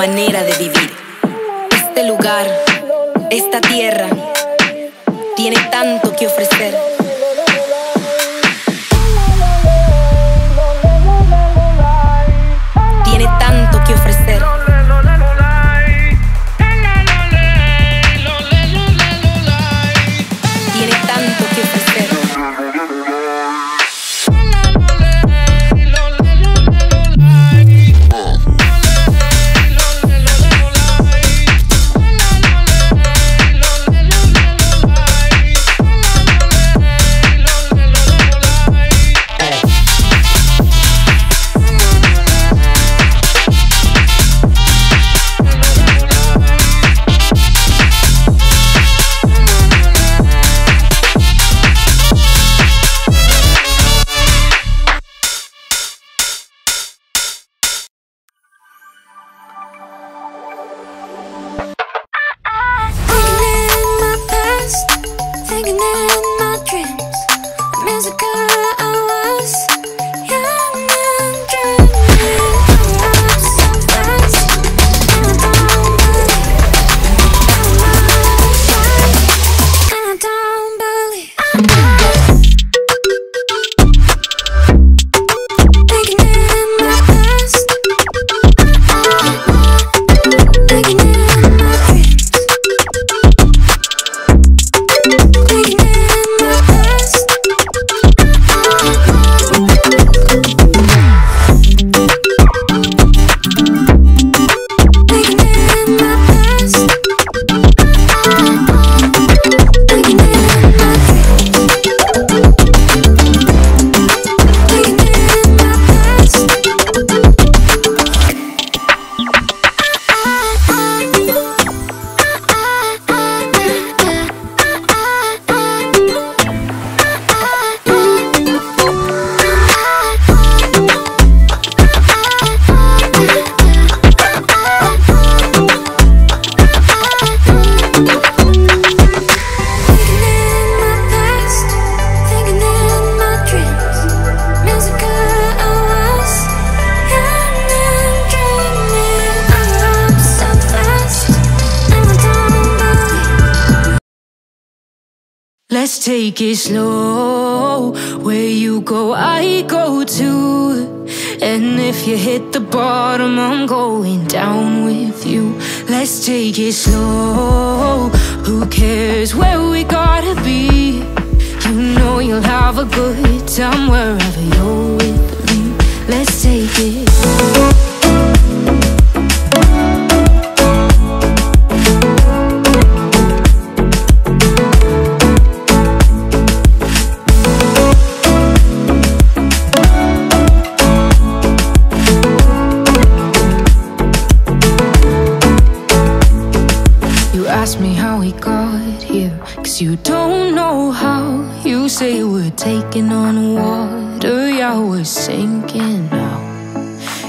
manera de vivir. Este lugar, esta tierra, tiene tanto que ofrecer. Tiene tanto que ofrecer. Tiene tanto que ofrecer. Let's take it slow. Where you go, I go too. And if you hit the bottom, I'm going down with you. Let's take it slow. Who cares where we gotta be? You know you'll have a good time wherever you're with me. Let's take it. Ask me how we got here, 'cause you don't know how. You say we're taking on water, yeah, we're sinking now.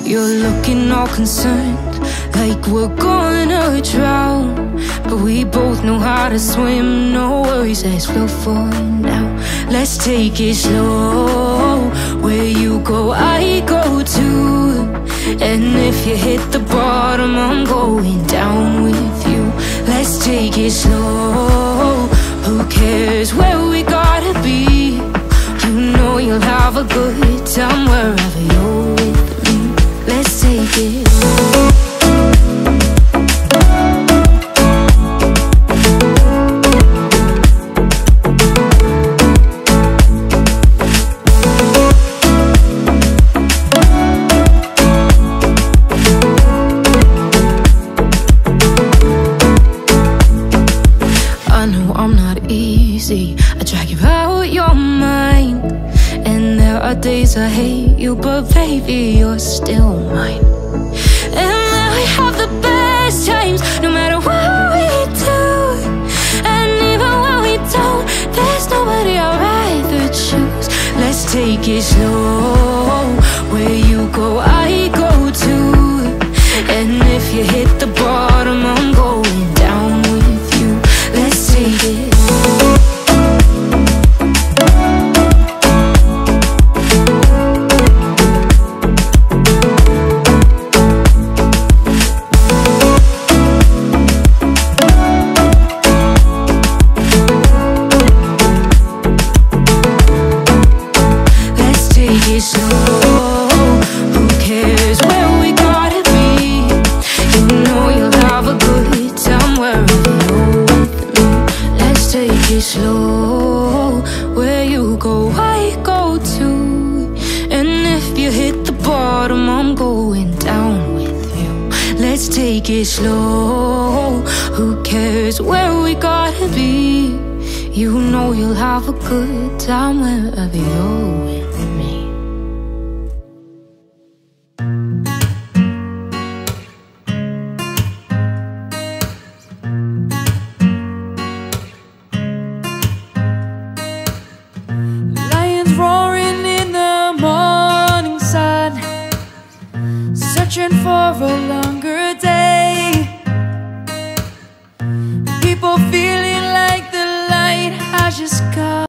You're looking all concerned, like we're gonna drown. But we both know how to swim, no worries, let's flow for now. Let's take it slow. Where you go, I go too. And if you hit the bottom, I'm going down with you. Let's take it slow. Who cares where we gotta be? You know you'll have a good time wherever you're with me. Let's take it. I drag you out your mind, and there are days I hate you, but baby, you're still mine. And then we have the best times, no matter what we do. And even when we don't, there's nobody I'd rather choose. Let's take it slow. Where you go, I go too. And if you hit the bottom, I'm going down with you. Let's take it. Slow, where you go, I go too. And if you hit the bottom, I'm going down with you. Let's take it slow. Who cares where we gotta be? You know you'll have a good time wherever you're with me. Searching for a longer day. People feeling like the light has just